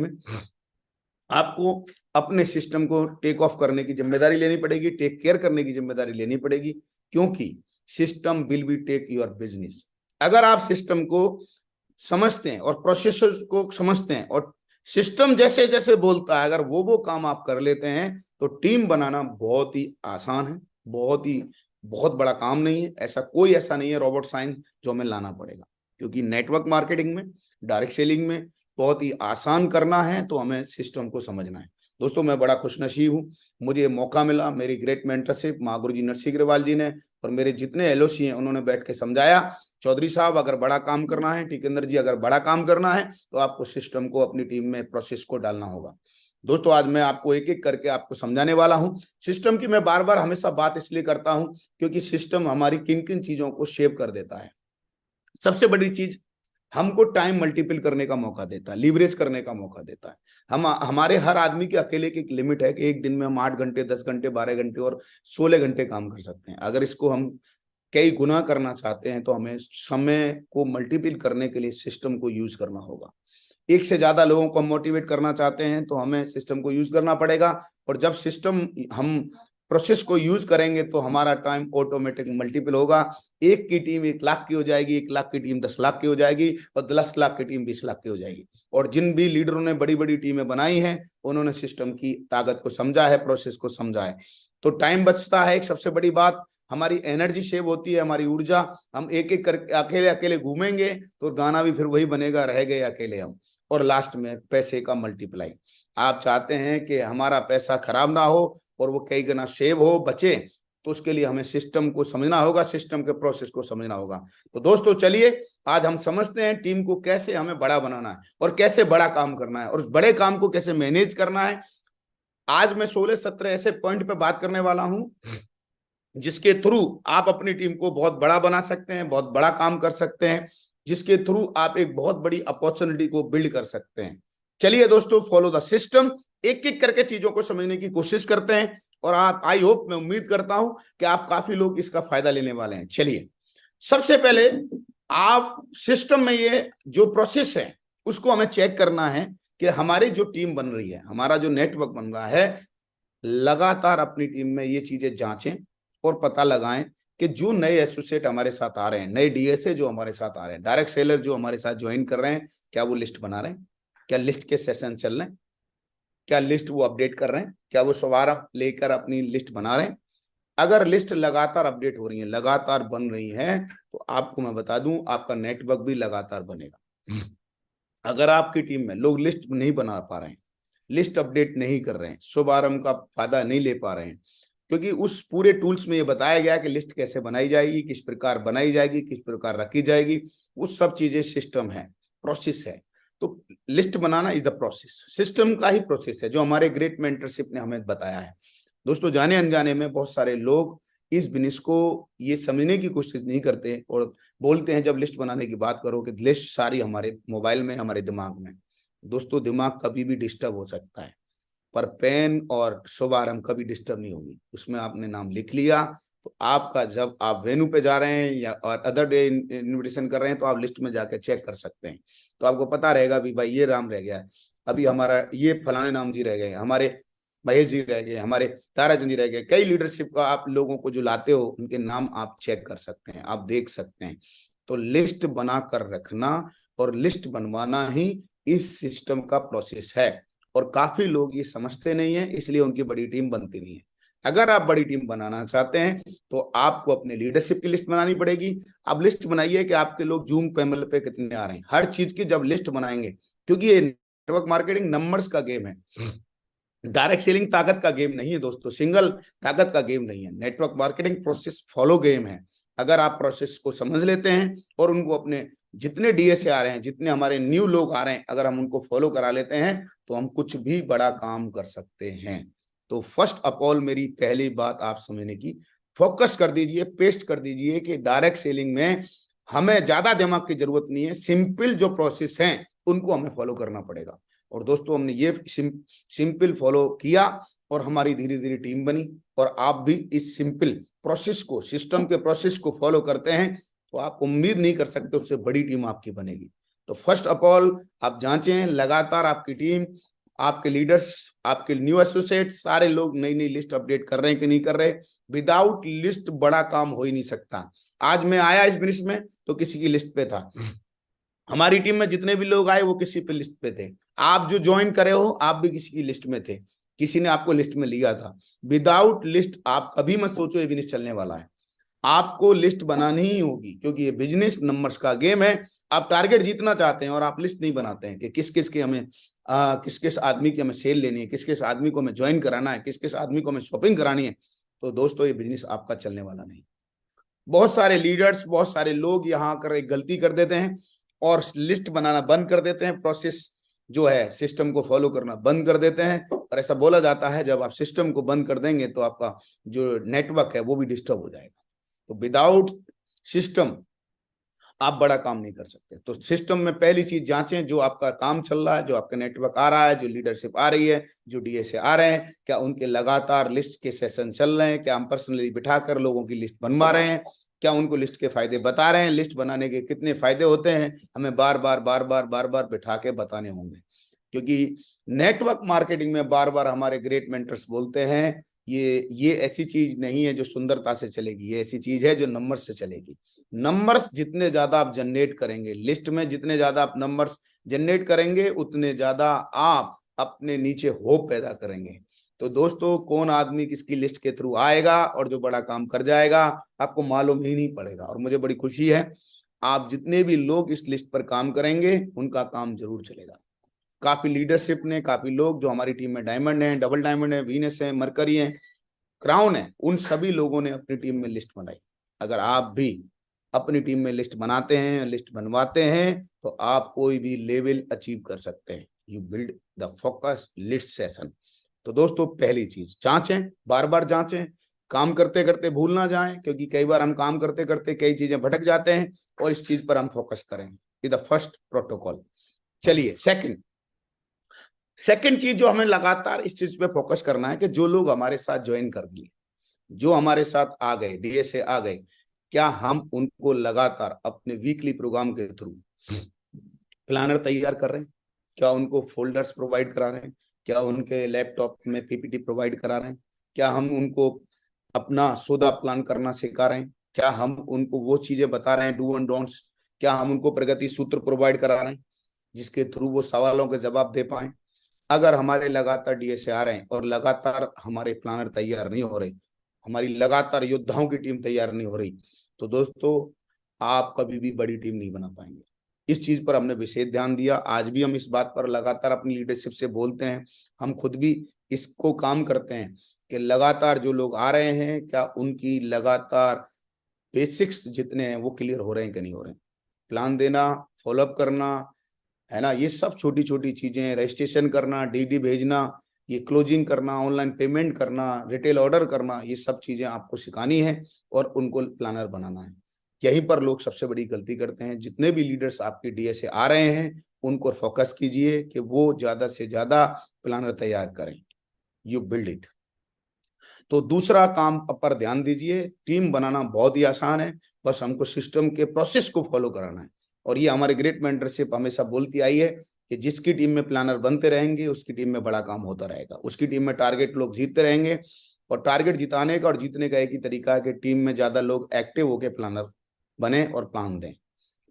में आपको अपने सिस्टम को टेक ऑफ करने की जिम्मेदारी लेनी पड़ेगी, टेक केयर करने की जिम्मेदारी लेनी पड़ेगी, क्योंकि system will be take your business. अगर आप सिस्टम को समझते हैं और प्रोसेसर को समझते हैं और सिस्टम जैसे जैसे बोलता है अगर वो काम आप कर लेते हैं तो टीम बनाना बहुत ही आसान है, बहुत बड़ा काम नहीं है। ऐसा नहीं है रोबोट साइंस जो हमें लाना पड़ेगा, क्योंकि नेटवर्क मार्केटिंग में, डायरेक्ट सेलिंग में बहुत ही आसान करना है तो हमें सिस्टम को समझना है। दोस्तों मैं बड़ा खुशनसीब हूँ, मुझे मौका मिला, मेरी ग्रेट मेंटरशिप महागुरु जी नरसिंह अग्रवाल जी ने और मेरे जितने एलओसी हैं उन्होंने बैठ के समझाया, चौधरी साहब अगर बड़ा काम करना है, टिकेंद्र जी अगर बड़ा काम करना है तो आपको सिस्टम को अपनी टीम में प्रोसेस को डालना होगा। दोस्तों आज मैं आपको एक एक करके आपको समझाने वाला हूं। सिस्टम की मैं बार बार हमेशा बात इसलिए करता हूं क्योंकि सिस्टम हमारी किन किन चीजों को शेप कर देता है। सबसे बड़ी चीज, हमको टाइम मल्टीपल करने का मौका देता है, लीवरेज करने का मौका देता है। हमारे हर आदमी के अकेले की एक लिमिट है कि एक दिन में हम 8 घंटे, 10 घंटे, 12 घंटे और 16 घंटे काम कर सकते हैं। अगर इसको हम कई गुना करना चाहते हैं तो हमें समय को मल्टीपल करने के लिए सिस्टम को यूज करना होगा। एक से ज्यादा लोगों को मोटिवेट करना चाहते हैं तो हमें सिस्टम को यूज करना पड़ेगा, और जब सिस्टम हम प्रोसेस को यूज करेंगे तो हमारा टाइम ऑटोमेटिक मल्टीपल होगा। एक की टीम 1 लाख की हो जाएगी, 1 लाख की टीम 10 लाख की हो जाएगी और 10 लाख की टीम 20 लाख की हो जाएगी। और जिन भी लीडरों ने बड़ी बड़ी टीमें बनाई हैं उन्होंने सिस्टम की ताकत को समझा है, प्रोसेस को समझा है। तो टाइम बचता है, एक सबसे बड़ी बात, हमारी एनर्जी सेव होती है, हमारी ऊर्जा। हम एक एक करके अकेले अकेले घूमेंगे तो गाना भी फिर वही बनेगा, रह गए अकेले हम। और लास्ट में पैसे का मल्टीप्लाई, आप चाहते हैं कि हमारा पैसा खराब ना हो और वो कई गुना सेव हो, बचे, तो उसके लिए हमें सिस्टम को समझना होगा, सिस्टम के प्रोसेस को समझना होगा। तो दोस्तों चलिए आज हम समझते हैं टीम को कैसे हमें बड़ा बनाना है और कैसे बड़ा काम करना है और उस बड़े काम को कैसे मैनेज करना है। आज मैं 16-17 ऐसे पॉइंट पे बात करने वाला हूं जिसके थ्रू आप अपनी टीम को बहुत बड़ा बना सकते हैं, बहुत बड़ा काम कर सकते हैं, जिसके थ्रू आप एक बहुत बड़ी अपॉर्चुनिटी को बिल्ड कर सकते हैं। चलिए दोस्तों, फॉलो द सिस्टम, एक एक करके चीजों को समझने की कोशिश करते हैं और आप, आई होप, मैं उम्मीद करता हूं कि आप काफी लोग इसका फायदा लेने वाले हैं। चलिए सबसे पहले आप सिस्टम में ये जो प्रोसेस है उसको हमें चेक करना है कि हमारी जो टीम बन रही है, हमारा जो नेटवर्क बन रहा है, लगातार अपनी टीम में ये चीजें जांचें और पता लगाएं कि जो नए एसोसिएट हमारे साथ आ रहे हैं, नए डीएसए जो हमारे साथ आ रहे हैं, डायरेक्ट सेलर जो हमारे साथ ज्वाइन कर रहे हैं, क्या वो लिस्ट बना रहे हैं, क्या लिस्ट के सेशन चल रहे हैं, क्या लिस्ट वो अपडेट कर रहे हैं, क्या वो शुभारंभ लेकर अपनी लिस्ट बना रहे हैं। अगर लिस्ट लगातार अपडेट हो रही है, लगातार बन रही है, तो आपको मैं बता दूं आपका नेटवर्क भी लगातार बनेगा। अगर आपकी टीम में लोग लिस्ट नहीं बना पा रहे हैं, लिस्ट अपडेट नहीं कर रहे हैं, शुभारंभ का फायदा नहीं ले पा रहे हैं, क्योंकि उस पूरे टूल्स में ये बताया गया कि लिस्ट कैसे बनाई जाएगी, किस प्रकार बनाई जाएगी, किस प्रकार रखी जाएगी, वो सब चीजें सिस्टम है, प्रोसेस है। तो list banana is the process, system का ही प्रोसेस है जो हमारे ग्रेट मेंटरशिप ने हमें बताया है। दोस्तों जाने अनजाने में बहुत सारे लोग इस बिजनेस को ये समझने की कोशिश नहीं करते और बोलते हैं जब लिस्ट बनाने की बात करो कि लिस्ट सारी हमारे मोबाइल में, हमारे दिमाग में। दोस्तों दिमाग कभी भी डिस्टर्ब हो सकता है, पर पेन और शुभारंभ कभी डिस्टर्ब नहीं होगी। उसमें आपने नाम लिख लिया तो आपका, जब आप वेन्यू पे जा रहे हैं या और अदर डे इन्विटेशन कर रहे हैं तो आप लिस्ट में जाकर चेक कर सकते हैं। तो आपको पता रहेगा भी भाई ये राम रह गया, अभी हमारा ये फलाने नाम जी रह गए, हमारे महेश जी रह गए, हमारे ताराचंद जी रह गए। कई लीडरशिप का आप लोगों को जो लाते हो उनके नाम आप चेक कर सकते हैं, आप देख सकते हैं। तो लिस्ट बना कर रखना और लिस्ट बनवाना ही इस सिस्टम का प्रोसेस है, और काफी लोग ये समझते नहीं है, इसलिए उनकी बड़ी टीम बनती नहीं है। अगर आप बड़ी टीम बनाना चाहते हैं तो आपको अपने लीडरशिप की लिस्ट बनानी पड़ेगी। आप लिस्ट बनाइए कि आपके लोग जूम पैनल पे कितने आ रहे हैं, हर चीज की जब लिस्ट बनाएंगे, क्योंकि ये नेटवर्क मार्केटिंग नंबर्स का गेम है, डायरेक्ट सेलिंग ताकत का गेम नहीं है दोस्तों, सिंगल ताकत का गेम नहीं है। Network marketing process follow game है। अगर आप प्रोसेस को समझ लेते हैं और उनको अपने जितने डीएसए आ रहे हैं, जितने हमारे न्यू लोग आ रहे हैं, अगर हम उनको फॉलो करा लेते हैं तो हम कुछ भी बड़ा काम कर सकते हैं। तो फर्स्ट ऑफ ऑल मेरी पहली बात आप समझने की, फोकस कर दीजिए, पेस्ट कर दीजिए कि डायरेक्ट सेलिंग में हमें ज्यादा दिमाग की जरूरत नहीं है, सिंपल जो प्रोसेस हैं उनको हमें फॉलो करना पड़ेगा। और दोस्तों हमने ये सिंपल फॉलो किया और हमारी धीरे धीरे टीम बनी, और आप भी इस सिंपल प्रोसेस को, सिस्टम के प्रोसेस को फॉलो करते हैं तो आप उम्मीद नहीं कर सकते उससे बड़ी टीम आपकी बनेगी। तो फर्स्ट ऑफ ऑल आप जांचें लगातार, आपकी टीम, आपके लीडर्स, आपके न्यू एसोसिएट, सारे लोग नई नई लिस्ट अपडेट कर रहे हैं कि नहीं कर रहे। विदाउट लिस्ट बड़ा काम हो ही नहीं सकता। आज मैं आया इस ब्रिज में तो किसी की लिस्ट पे था, हमारी टीम में जितने भी लोग आए वो किसी पे लिस्ट पे थे, आप जो ज्वाइन करे हो आप भी किसी की लिस्ट में थे, किसी ने आपको लिस्ट में लिया था। विदाउट लिस्ट आप कभी मत सोचो ये बिजनेस चलने वाला है, आपको लिस्ट बनानी ही होगी, क्योंकि ये बिजनेस नंबर्स का गेम है। आप टारगेट जीतना चाहते हैं और आप लिस्ट नहीं बनाते हैं कि किस किस के हमें किस किस आदमी की हमें सेल लेनी है, किस किस आदमी को हमें ज्वाइन कराना है, किस किस आदमी को हमें शॉपिंग करानी है, तो दोस्तों ये बिजनेस आपका चलने वाला नहीं। बहुत सारे लीडर्स, बहुत सारे लोग यहाँ आकर एक गलती कर देते हैं और लिस्ट बनाना बंद कर देते हैं, प्रोसेस जो है सिस्टम को फॉलो करना बंद कर देते हैं। और ऐसा बोला जाता है जब आप सिस्टम को बंद कर देंगे तो आपका जो नेटवर्क है वो भी डिस्टर्ब हो जाएगा। तो विदाउट सिस्टम आप बड़ा काम नहीं कर सकते। तो सिस्टम में पहली चीज जांचें, जो आपका काम चल रहा है, जो आपका नेटवर्क आ रहा है, जो लीडरशिप आ रही है, जो डीएसए आ रहे हैं, क्या उनके लगातार लिस्ट के सेशन चल रहे हैं, क्या हम पर्सनली बिठाकर लोगों की लिस्ट बनवा रहे हैं, क्या उनको लिस्ट के फायदे बता रहे हैं, लिस्ट बनाने के कितने फायदे होते हैं, हमें बार बार बिठा के बताने होंगे। क्योंकि नेटवर्क मार्केटिंग में बार बार हमारे ग्रेट मेंटर्स बोलते हैं, ये ऐसी चीज नहीं है जो सुंदरता से चलेगी, ये ऐसी चीज है जो नंबर से चलेगी। नंबर्स जितने ज्यादा आप जनरेट करेंगे लिस्ट में, जितने ज्यादा आप नंबर्स जनरेट करेंगे, उतने ज्यादा आप अपने नीचे होप पैदा करेंगे। तो दोस्तों कौन आदमी किसकी लिस्ट के थ्रू आएगा और जो बड़ा काम कर जाएगा आपको मालूम ही नहीं पड़ेगा। और मुझे बड़ी खुशी है, आप जितने भी लोग इस लिस्ट पर काम करेंगे उनका काम जरूर चलेगा। काफी लीडरशिप ने, काफी लोग जो हमारी टीम में डायमंड है, डबल डायमंड है, वीनस है, मरकरी है, क्राउन है, उन सभी लोगों ने अपनी टीम में लिस्ट बनाई। अगर आप भी अपनी टीम में लिस्ट बनाते हैं, लिस्ट बनवाते हैं, तो आप कोई भी लेवल अचीव कर सकते हैं। You build the focus list session. तो दोस्तों पहली चीज जांचें, बार बार जांचें, काम करते करते भूल ना जाएं, क्योंकि कई बार हम काम करते करते कई चीजें भटक जाते हैं, और इस चीज पर हम फोकस करें। ये द फर्स्ट प्रोटोकॉल। चलिए सेकंड चीज जो हमें लगातार इस चीज पे फोकस करना है कि जो लोग हमारे साथ ज्वाइन कर दिए, जो हमारे साथ आ गए, डीएसए आ गए, क्या हम उनको लगातार अपने वीकली प्रोग्राम के थ्रू प्लानर तैयार कर रहे हैं, क्या उनको फोल्डर्स प्रोवाइड करा रहे हैं, क्या उनके लैपटॉप में पीपीटी प्रोवाइड करा रहे हैं, क्या हम उनको अपना सौदा प्लान करना सिखा रहे हैं, क्या हम उनको वो चीजें बता रहे हैं डू एंड डोंट्स, क्या हम उनको प्रगति सूत्र प्रोवाइड करा रहे हैं जिसके थ्रू वो सवालों के जवाब दे पाए। अगर हमारे लगातार डीएसए आ रहे हैं और लगातार हमारे प्लानर तैयार नहीं हो रहे, हमारी लगातार योद्धाओं की टीम तैयार नहीं हो रही, तो दोस्तों आप कभी भी बड़ी टीम नहीं बना पाएंगे। इस चीज पर हमने विशेष ध्यान दिया, आज भी हम इस बात पर लगातार अपनी लीडरशिप से बोलते हैं, हम खुद भी इसको काम करते हैं कि लगातार जो लोग आ रहे हैं क्या उनकी लगातार बेसिक्स जितने हैं वो क्लियर हो रहे हैं कि नहीं हो रहे हैं। प्लान देना, फॉलोअप करना, है ना, ये सब छोटी छोटी चीजें, रजिस्ट्रेशन करना, डीडी भेजना, ये क्लोजिंग करना, ऑनलाइन पेमेंट करना, रिटेल ऑर्डर करना, ये सब चीजें आपको सिखानी है और उनको प्लानर बनाना है। यहीं पर लोग सबसे बड़ी गलती करते हैं। जितने भी लीडर्स आपके डीएसए आ रहे हैं उनको फोकस कीजिए कि वो ज्यादा से ज्यादा प्लानर तैयार करें, यू बिल्ड इट। तो दूसरा काम पर ध्यान दीजिए, टीम बनाना बहुत ही आसान है, बस हमको सिस्टम के प्रोसेस को फॉलो कराना है। और ये हमारे ग्रेट मेंटरशिप हमेशा बोलती आई है कि जिसकी टीम में प्लानर बनते रहेंगे उसकी टीम में बड़ा काम होता रहेगा, उसकी टीम में टारगेट लोग जीतते रहेंगे। और टारगेट जिताने का और जीतने का एक ही तरीका है कि टीम में ज्यादा लोग एक्टिव होकर प्लानर बने और प्लान दें।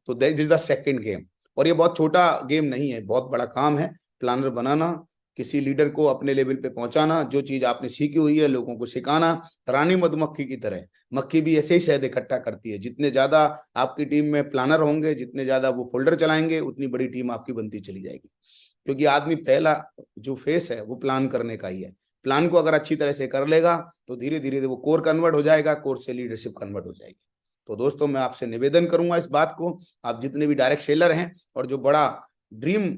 तो this is the second game. और ये बहुत छोटा गेम नहीं है, बहुत बड़ा काम है प्लानर बनाना, किसी लीडर को अपने लेवल पे पहुंचाना, जो चीज आपने सीखी हुई है लोगों को सिखाना। रानी मधुमक्खी की तरह मक्खी भी ऐसे ही शहद इकट्ठा करती है। जितने ज्यादा आपकी टीम में प्लानर होंगे, जितने ज्यादा वो फोल्डर चलाएंगे, उतनी बड़ी टीम आपकी बनती चली जाएगी। क्योंकि आदमी पहला जो फेस है वो प्लान करने का ही है। प्लान को अगर अच्छी तरह से कर लेगा तो धीरे धीरे वो कोर कन्वर्ट हो जाएगा, कोर से लीडरशिप कन्वर्ट हो जाएगी। तो दोस्तों मैं आपसे निवेदन करूंगा इस बात को, आप जितने भी डायरेक्ट सेलर हैं और जो बड़ा ड्रीम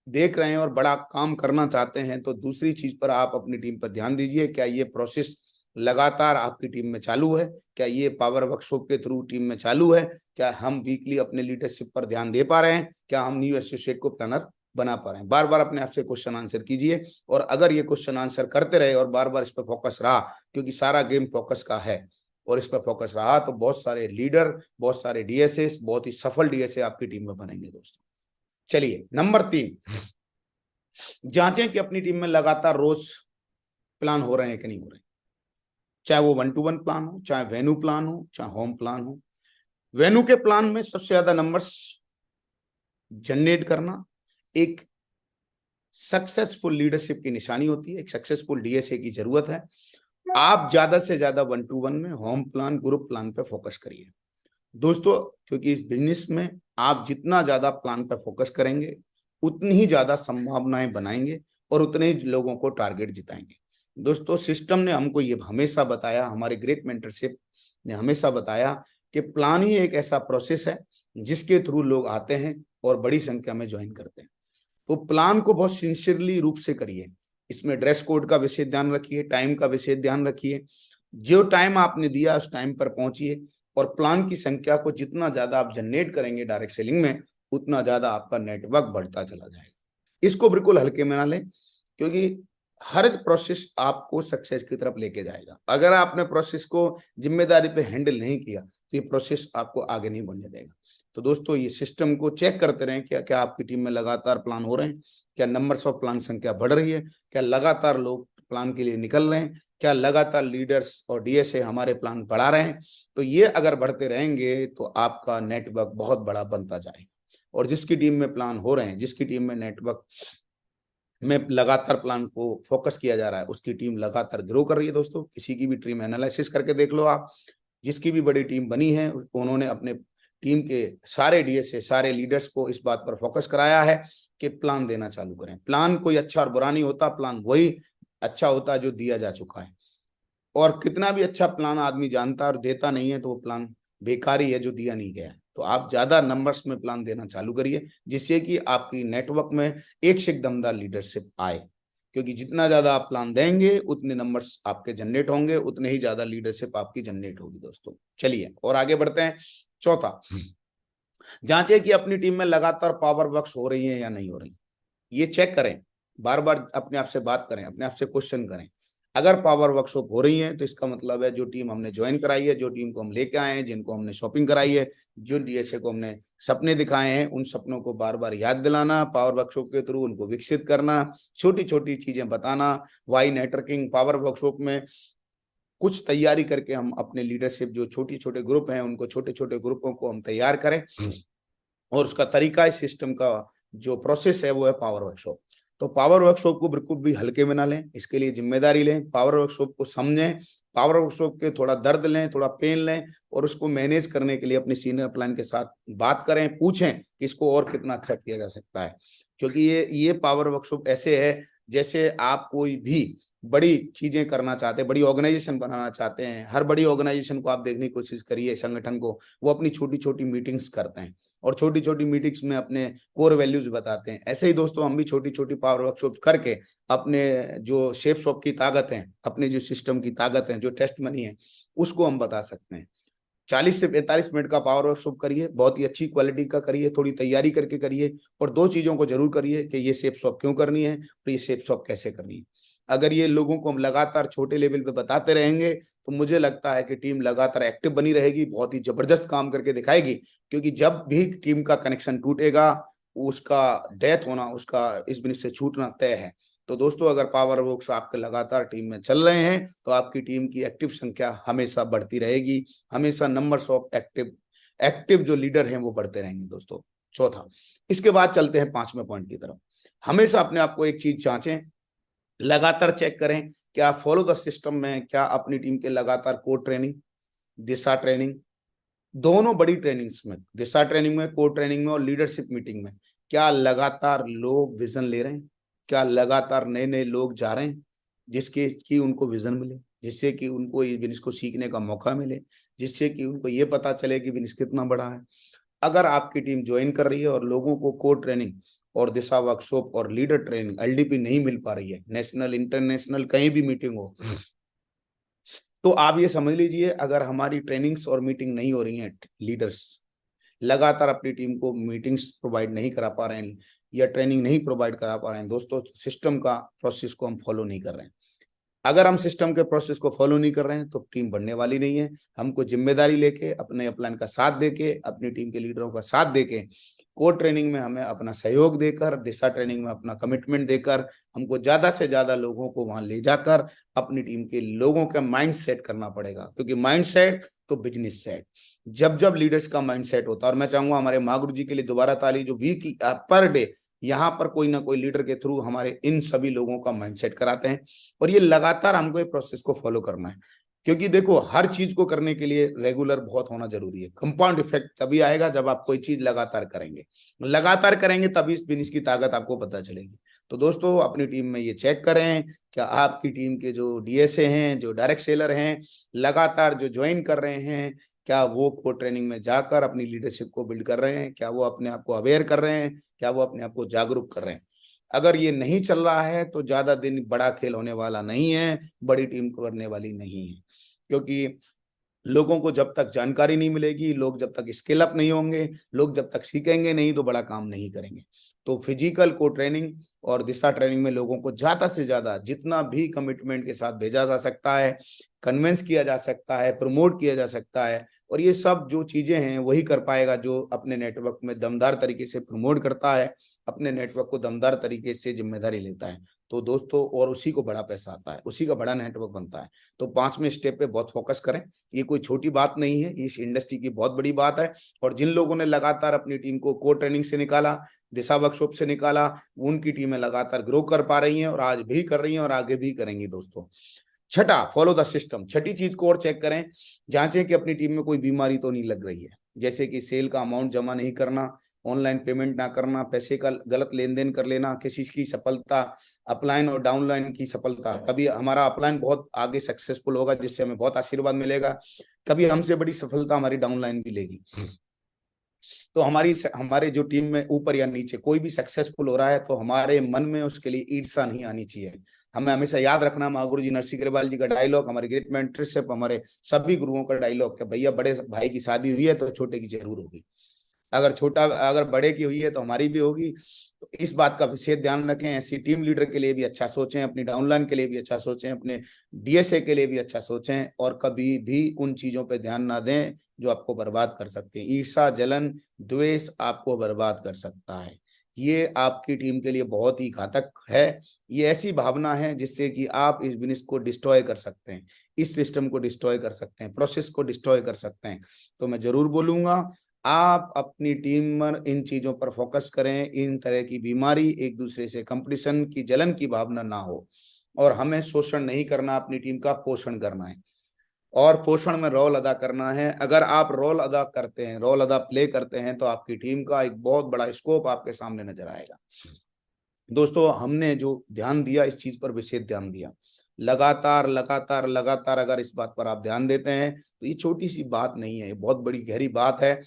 देख रहे हैं और बड़ा काम करना चाहते हैं, तो दूसरी चीज पर आप अपनी टीम पर ध्यान दीजिए। क्या ये प्रोसेस लगातार आपकी टीम में चालू है? क्या ये पावर वर्कशॉप के थ्रू टीम में चालू है? क्या हम वीकली अपने लीडरशिप पर ध्यान दे पा रहे हैं? क्या हम न्यू एसोसिएट को प्लानर बना पा रहे हैं? बार बार अपने आपसे क्वेश्चन आंसर कीजिए। और अगर ये क्वेश्चन आंसर करते रहे और बार बार इस पर फोकस रहा, क्योंकि सारा गेम फोकस का है, और इस पर फोकस रहा, तो बहुत सारे लीडर, बहुत सारे डीएसए, बहुत ही सफल डीएसए आपकी टीम में बनेंगे दोस्तों। चलिए नंबर 3, जांचें कि अपनी टीम में लगातार रोज प्लान हो रहे हैं कि नहीं हो रहे, चाहे वो 1-to-1 प्लान हो, चाहे वेन्यू प्लान हो, चाहे होम प्लान हो। वेन्यू के प्लान में सबसे ज्यादा नंबर्स जनरेट करना एक सक्सेसफुल लीडरशिप की निशानी होती है, एक सक्सेसफुल डीएसए की जरूरत है। आप ज्यादा से ज्यादा 1-to-1 में होम प्लान, ग्रुप प्लान पे फोकस करिए दोस्तों, क्योंकि इस बिजनेस में आप जितना ज्यादा प्लान पे फोकस करेंगे उतनी ही ज्यादा संभावनाएं बनाएंगे और उतने ही लोगों को टारगेट जिताएंगे। दोस्तों सिस्टम ने हमको ये हमेशा बताया, हमारे ग्रेट मेंटरशिप ने हमेशा बताया कि प्लान ही एक ऐसा प्रोसेस है जिसके थ्रू लोग आते हैं और बड़ी संख्या में ज्वाइन करते हैं। तो प्लान को बहुत सिंसियरली रूप से करिए, इसमें ड्रेस कोड का विशेष ध्यान रखिए, टाइम का विशेष ध्यान रखिए, जो टाइम आपने दिया उस टाइम पर पहुंचिए और प्लान की संख्या को जितना ज्यादा आप जनरेट करेंगे डायरेक्ट सेलिंग में उतना ज्यादा आपका नेटवर्क बढ़ता चला जाएगा। इसको बिल्कुल हल्के में ना लें, क्योंकि हर प्रोसेस आपको सक्सेस की तरफ लेके जाएगा। अगर आपने प्रोसेस को जिम्मेदारी पे हैंडल नहीं किया तो ये प्रोसेस आपको आगे नहीं बढ़ने देगा। तो दोस्तों ये सिस्टम को चेक करते रहें, क्या क्या आपकी टीम में लगातार प्लान हो रहे हैं, क्या नंबर्स ऑफ प्लान संख्या बढ़ रही है, क्या लगातार लोग प्लान के लिए निकल रहे हैं, क्या लगातार लीडर्स और डीएसए हमारे प्लान बढ़ा रहे हैं। तो ये अगर बढ़ते रहेंगे तो आपका नेटवर्क बहुत बड़ा बनता जाएगा। और जिसकी टीम में प्लान हो रहे हैं, जिसकी टीम में नेटवर्क में लगातार प्लान को फोकस किया जा रहा है, उसकी टीम लगातार ग्रो कर रही है। दोस्तों किसी की भी टीम एनालिसिस करके देख लो आप, जिसकी भी बड़ी टीम बनी है उन्होंने अपने टीम के सारे डीएसए, सारे लीडर्स को इस बात पर फोकस कराया है कि प्लान देना चालू करें। प्लान कोई अच्छा और बुरा नहीं होता, प्लान वही अच्छा होता है जो दिया जा चुका है। और कितना भी अच्छा प्लान आदमी जानता और देता नहीं है तो वो प्लान बेकार ही है जो दिया नहीं गया है। तो आप ज्यादा नंबर्स में प्लान देना चालू करिए, जिससे कि आपकी नेटवर्क में एक से एक दमदार लीडरशिप आए, क्योंकि जितना ज्यादा आप प्लान देंगे उतने नंबर्स आपके जनरेट होंगे, उतने ही ज्यादा लीडरशिप आपकी जनरेट होगी। दोस्तों चलिए और आगे बढ़ते हैं। चौथा, जांचे कि अपनी टीम में लगातार पावर वर्क्स हो रही है या नहीं हो रही। ये चेक करें, बार बार अपने आप से बात करें, अपने आप से क्वेश्चन करें। अगर पावर वर्कशॉप हो रही है तो इसका मतलब है जो टीम हमने ज्वाइन कराई है, जो टीम को हम लेके आए हैं, जिनको हमने शॉपिंग कराई है, जो डीएसए को हमने सपने दिखाए हैं, उन सपनों को बार बार याद दिलाना, पावर वर्कशॉप के थ्रू उनको विकसित करना, छोटी छोटी चीजें बताना। वाई नेटवर्किंग पावर वर्कशॉप में कुछ तैयारी करके हम अपने लीडरशिप जो छोटे छोटे ग्रुप हैं उनको छोटे छोटे ग्रुपों को हम तैयार करें, और उसका तरीका इस सिस्टम का जो प्रोसेस है वो है पावर वर्कशॉप। तो पावर वर्कशॉप को बिल्कुल भी हल्के में ना लें, इसके लिए जिम्मेदारी लें, पावर वर्कशॉप को समझें, पावर वर्कशॉप के थोड़ा दर्द लें, थोड़ा पेन लें, और उसको मैनेज करने के लिए अपने सीनियर प्लान के साथ बात करें, पूछें कि इसको और कितना अच्छा किया जा सकता है। क्योंकि ये पावर वर्कशॉप ऐसे है जैसे आप कोई भी बड़ी चीजें करना चाहते हैं, बड़ी ऑर्गेनाइजेशन बनाना चाहते हैं। हर बड़ी ऑर्गेनाइजेशन को आप देखने की कोशिश करिए, संगठन को, वो अपनी छोटी छोटी मीटिंग्स करते हैं और छोटी छोटी मीटिंग्स में अपने कोर वैल्यूज बताते हैं। ऐसे ही दोस्तों हम भी छोटी छोटी पावर वर्कशॉप करके अपने जो शेप शॉप की ताकत है, अपने जो सिस्टम की ताकत है, जो टेस्ट मनी है, उसको हम बता सकते हैं। 40 से 45 मिनट का पावर वर्कशॉप करिए, बहुत ही अच्छी क्वालिटी का करिए, थोड़ी तैयारी करके करिए, और दो चीजों को जरूर करिए कि ये शेप शॉप क्यों करनी है और ये शेप शॉप कैसे करनी है। अगर ये लोगों को हम लगातार छोटे लेवल पे बताते रहेंगे तो मुझे लगता है कि टीम लगातार एक्टिव बनी रहेगी, बहुत ही जबरदस्त काम करके दिखाएगी। क्योंकि जब भी टीम का कनेक्शन टूटेगा उसका डेथ होना, उसका इस बिजनेस से छूटना तय है। तो दोस्तों अगर पावर वर्क्स आपके लगातार टीम में चल रहे हैं तो आपकी टीम की एक्टिव संख्या हमेशा बढ़ती रहेगी, हमेशा नंबर्स ऑफ एक्टिव जो लीडर हैं वो बढ़ते रहेंगे। दोस्तों चौथा, इसके बाद चलते हैं पांचवें पॉइंट की तरफ। हमेशा अपने आप को एक चीज जांचें, लगातार चेक करें क्या फॉलो द सिस्टम में, क्या अपनी टीम के लगातार कोर ट्रेनिंग, दिशा ट्रेनिंग, दोनों बड़ी ट्रेनिंग्स में, दिशा ट्रेनिंग में, कोर ट्रेनिंग में और लीडरशिप मीटिंग में, क्या लगातार लोग विजन ले रहे हैं, क्या लगातार नए नए लोग जा रहे हैं जिसके कि उनको विजन मिले, जिससे कि उनको ये बिजनेस को सीखने का मौका मिले, जिससे कि उनको ये पता चले कि बिजनेस कितना बड़ा है। अगर आपकी टीम ज्वाइन कर रही है और लोगों को कोर ट्रेनिंग और दिशा वर्कशॉप और लीडर ट्रेनिंग एलडीपी नहीं मिल पा रही है, नेशनल इंटरनेशनल कहीं भी मीटिंग हो, तो आप ये समझ लीजिए अगर हमारी ट्रेनिंग्स और मीटिंग नहीं हो रही हैं, लीडर्स लगातार अपनी टीम को मीटिंग्स प्रोवाइड नहीं करा पा रहे हैं या ट्रेनिंग नहीं प्रोवाइड करा पा रहे हैं, दोस्तों सिस्टम का प्रोसेस को हम फॉलो नहीं कर रहे हैं। अगर हम सिस्टम के प्रोसेस को फॉलो नहीं कर रहे हैं तो टीम बढ़ने वाली नहीं है। हमको जिम्मेदारी लेके अपने अपलाइन का साथ देके, अपनी टीम के लीडरों का साथ देके कोर ट्रेनिंग में हमें अपना सहयोग देकर, दिशा ट्रेनिंग में अपना कमिटमेंट देकर, हमको ज्यादा से ज्यादा लोगों को वहां ले जाकर अपनी टीम के लोगों का माइंड सेट करना पड़ेगा, क्योंकि माइंड सेट तो बिजनेस सेट। जब जब लीडर्स का माइंड सेट होता है, और मैं चाहूंगा हमारे माँ गुरु जी के लिए दोबारा ताली, जो वीक पर डे यहाँ पर कोई ना कोई लीडर के थ्रू हमारे इन सभी लोगों का माइंडसेट कराते हैं, और ये लगातार हमको ये प्रोसेस को फॉलो करना है। क्योंकि देखो, हर चीज को करने के लिए रेगुलर बहुत होना जरूरी है। कंपाउंड इफेक्ट तभी आएगा जब आप कोई चीज लगातार करेंगे तभी इस बिजनेस की ताकत आपको पता चलेगी। तो दोस्तों, अपनी टीम में ये चेक करें क्या आपकी टीम के जो डीएसए हैं, जो डायरेक्ट सेलर हैं, लगातार जो ज्वाइन कर रहे हैं, क्या वो कोर ट्रेनिंग में जाकर अपनी लीडरशिप को बिल्ड कर रहे हैं, क्या वो अपने आप को अवेयर कर रहे हैं, क्या वो अपने आप को जागरूक कर रहे हैं। अगर ये नहीं चल रहा है तो ज्यादा दिन बड़ा खेल होने वाला नहीं है, बड़ी टीम करने वाली नहीं है। क्योंकि लोगों को जब तक जानकारी नहीं मिलेगी, लोग जब तक स्किल अप नहीं होंगे, लोग जब तक सीखेंगे नहीं, तो बड़ा काम नहीं करेंगे। तो फिजिकल को ट्रेनिंग और दिशा ट्रेनिंग में लोगों को ज्यादा से ज्यादा जितना भी कमिटमेंट के साथ भेजा जा सकता है, कन्विंस किया जा सकता है, प्रमोट किया जा सकता है, और ये सब जो चीजें हैं वही कर पाएगा जो अपने नेटवर्क में दमदार तरीके से प्रमोट करता है, अपने नेटवर्क को दमदार तरीके से जिम्मेदारी लेता है। तो दोस्तों, और उसी को बड़ा पैसा आता है, उसी का बड़ा नेटवर्क बनता है। तो 5वें स्टेप पे बहुत फोकस करें। ये कोई छोटी बात नहीं है, इस इंडस्ट्री की बहुत बड़ी बात है। और जिन लोगों ने लगातार अपनी टीम को कोर ट्रेनिंग से निकाला, दिशा वर्कशॉप से निकाला, उनकी टीमें लगातार ग्रो कर पा रही हैं, और आज भी कर रही हैं, और आगे भी करेंगी। दोस्तों, छठा, फॉलो द सिस्टम। छठी चीज को और चेक करें, जांचें कि अपनी टीम में कोई बीमारी तो नहीं लग रही है। जैसे कि सेल का अमाउंट जमा नहीं करना, ऑनलाइन पेमेंट ना करना, पैसे का गलत लेन देन कर लेना, किसी की सफलता अपलाइन और डाउनलाइन की सफलता, कभी हमारा अपलाइन बहुत आगे सक्सेसफुल होगा जिससे हमें बहुत आशीर्वाद मिलेगा, कभी हमसे बड़ी सफलता हमारी डाउनलाइन भी लेगी। तो हमारे जो टीम में ऊपर या नीचे कोई भी सक्सेसफुल हो रहा है तो हमारे मन में उसके लिए ईर्ष्या नहीं आनी चाहिए। हमें हमेशा याद रखना महागुरु जी नरसिंह अग्रवाल जी का डायलॉग, हमारे ग्रेट मेंटरशिप, हमारे सभी गुरुओं का डायलॉग कि भैया, बड़े भाई की शादी हुई है तो छोटे की जरूर होगी। अगर बड़े की हुई है तो हमारी भी होगी। तो इस बात का विशेष ध्यान रखें। ऐसी टीम लीडर के लिए भी अच्छा सोचें, अपनी डाउनलाइन के लिए भी अच्छा सोचें, अपने डीएसए के लिए भी अच्छा सोचें, और कभी भी उन चीजों पे ध्यान ना दें जो आपको बर्बाद कर सकते हैं। ईर्ष्या, जलन, द्वेष आपको बर्बाद कर सकता है। ये आपकी टीम के लिए बहुत ही घातक है। ये ऐसी भावना है जिससे कि आप इस बिजनेस को डिस्ट्रॉय कर सकते हैं, इस सिस्टम को डिस्ट्रॉय कर सकते हैं, प्रोसेस को डिस्ट्रॉय कर सकते हैं। तो मैं जरूर बोलूंगा, आप अपनी टीम में इन चीजों पर फोकस करें। इन तरह की बीमारी, एक दूसरे से कंपटीशन की, जलन की भावना ना हो। और हमें शोषण नहीं करना, अपनी टीम का पोषण करना है, और पोषण में रोल अदा करना है। अगर आप रोल अदा करते हैं, रोल अदा प्ले करते हैं, तो आपकी टीम का एक बहुत बड़ा स्कोप आपके सामने नजर आएगा। दोस्तों, हमने जो ध्यान दिया, इस चीज पर विशेष ध्यान दिया, लगातार लगातार लगातार अगर इस बात पर आप ध्यान देते हैं तो ये छोटी सी बात नहीं है, ये बहुत बड़ी गहरी बात है।